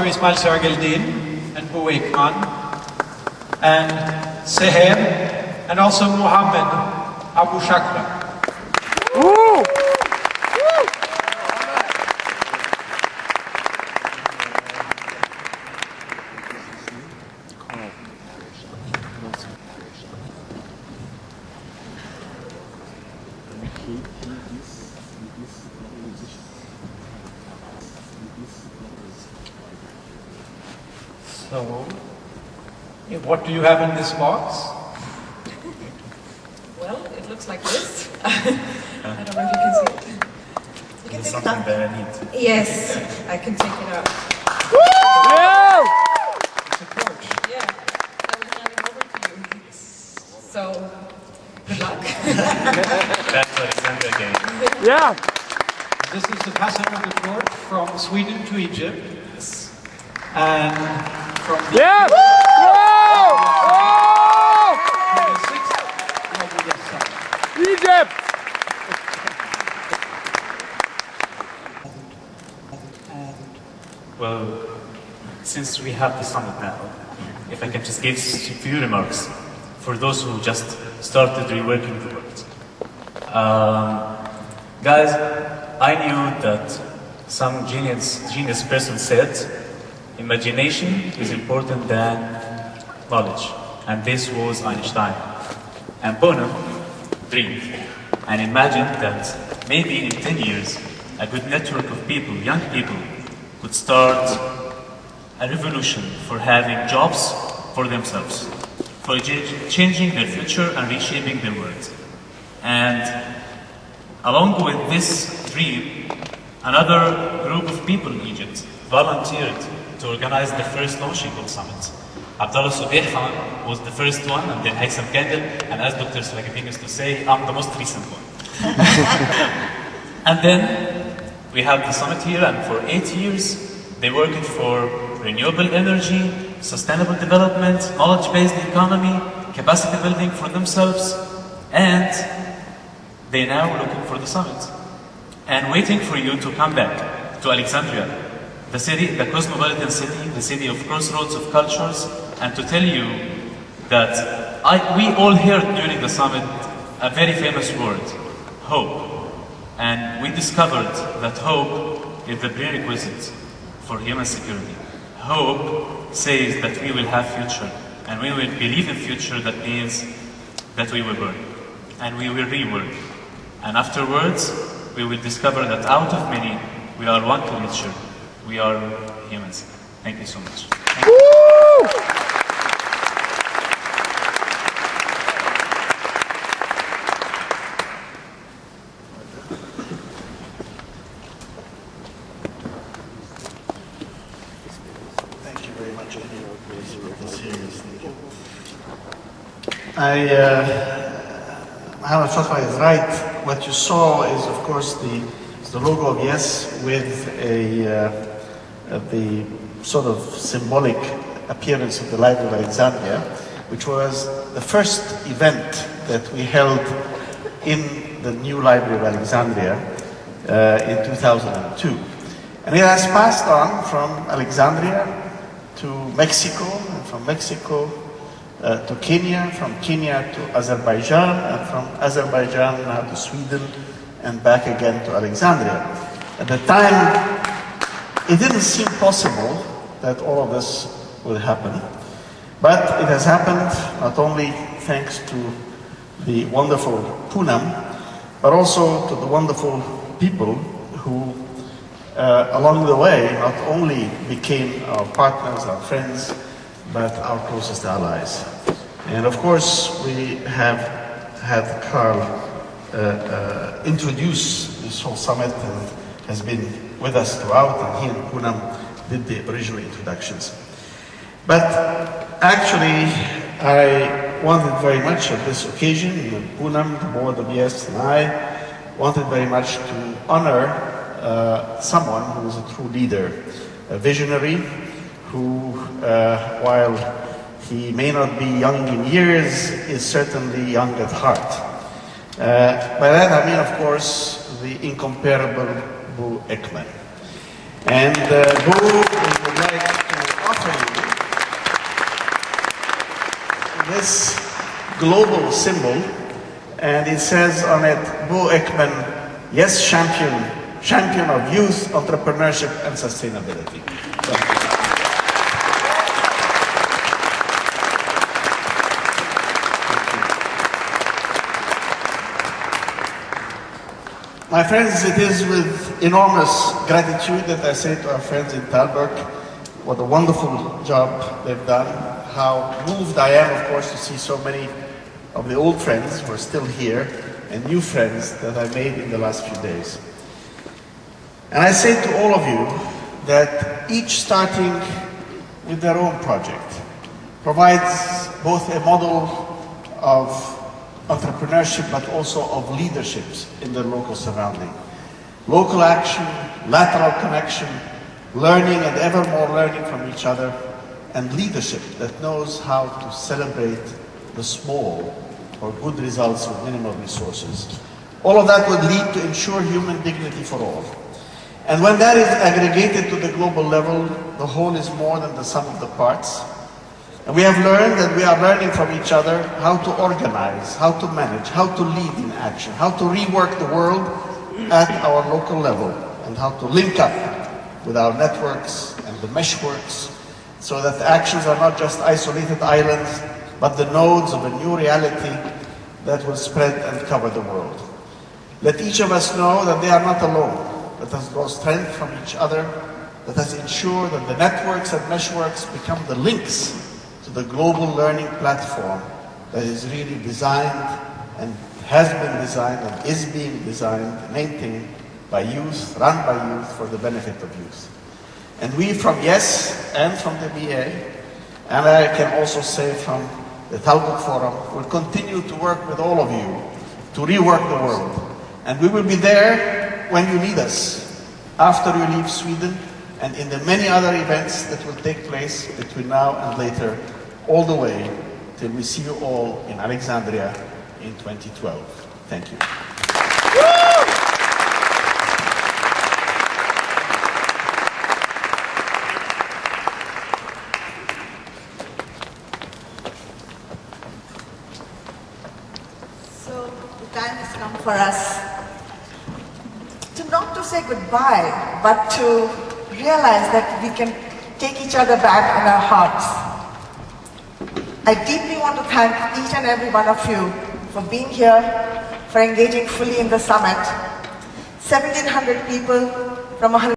Ismail Sargeldin and Bu Ekman and Seher and also Mohammed Abu Shakra. So, what do you have in this box? Well, it looks like this. I don't know if you can see it. You can take something it out. that I need. Yes, I can take it out. It's a torch. Yeah, I will hand it over to you. So, good luck. That's Alexandria again. Yeah. This is the passing of the torch from Sweden to Egypt. And from the Yeah. Whoa! to the sixth global guest summit. Whoa! Egypt. Well, since we have the summit now, if I can just give a few remarks for those who just started reworking the world. Guys, I knew that some genius person said, imagination is important than knowledge. And this was Einstein. And Bono dreamed and imagined that maybe in 10 years, a good network of people, young people, would start a revolution for having jobs for themselves, for changing their future and reshaping their world. And along with this dream, another group of people in Egypt volunteered to organize the first launching of summit. Abdullah Subih was the first one, and then Haitham Kendall, and as Dr. Sulaiman used to say, I'm the most recent one. And then we have the summit here, and for 8 years, they worked for renewable energy, sustainable development, knowledge-based economy, capacity building for themselves, and they're now looking for the summit and waiting for you to come back to Alexandria, the city, the cosmopolitan city, the city of crossroads of cultures, and to tell you that we all heard during the summit a very famous word, hope. And we discovered that hope is the prerequisite for human security. Hope says that we will have future, and we will believe in future. That means that we will work, and we will rework. And afterwards, we will discover that out of many, we are one to nature. We are humans. Thank you so much. Thank you. Thank you very much. Mohammed Fatwa is right. What you saw is, of course, the logo of Yes with the sort of symbolic appearance of the Library of Alexandria, which was the first event that we held in the new Library of Alexandria in 2002. And it has passed on from Alexandria to Mexico, and from Mexico to Kenya, from Kenya to Azerbaijan, and from Azerbaijan now to Sweden, and back again to Alexandria. At the time, it didn't seem possible that all of this would happen, but it has happened not only thanks to the wonderful Poonam, but also to the wonderful people who along the way not only became our partners, our friends, but our closest allies. And of course, we have had Carl introduce this whole summit and has been with us throughout, and he and Poonam did the original introductions. But actually, I wanted very much at this occasion, Poonam, the board of Yes, and I wanted very much to honor someone who is a true leader, a visionary, who, while he may not be young in years, is certainly young at heart. By that I mean, of course, the incomparable Bu Ekman. And Bu, we would like this global symbol, and it says on it, Bo Ekman, yes, champion of youth, entrepreneurship, and sustainability. My friends, it is with enormous gratitude that I say to our friends in Talberg, what a wonderful job they've done. How moved I am, of course, to see so many of the old friends who are still here and new friends that I made in the last few days. And I say to all of you that each starting with their own project provides both a model of entrepreneurship but also of leaderships in their local surrounding. Local action, lateral connection, learning and ever more learning from each other, and leadership that knows how to celebrate the small or good results with minimal resources. All of that would lead to ensure human dignity for all. And when that is aggregated to the global level, the whole is more than the sum of the parts. And we have learned that we are learning from each other how to organize, how to manage, how to lead in action, how to rework the world at our local level, and how to link up with our networks and the meshworks so that the actions are not just isolated islands, but the nodes of a new reality that will spread and cover the world. Let each of us know that they are not alone. Let us draw strength from each other. Let us ensure that the networks and meshworks become the links to the global learning platform that is really designed and has been designed and is being designed, maintained by youth, run by youth for the benefit of youth. And we from YES and from the BA, and I can also say from the Talbot Forum, will continue to work with all of you to rework the world. And we will be there when you need us, after you leave Sweden, and in the many other events that will take place between now and later, all the way till we see you all in Alexandria in 2012. Thank you. So the time has come for us to not to say goodbye, but to realize that we can take each other back in our hearts. I deeply want to thank each and every one of you for being here, for engaging fully in the summit. 1,700 people from 100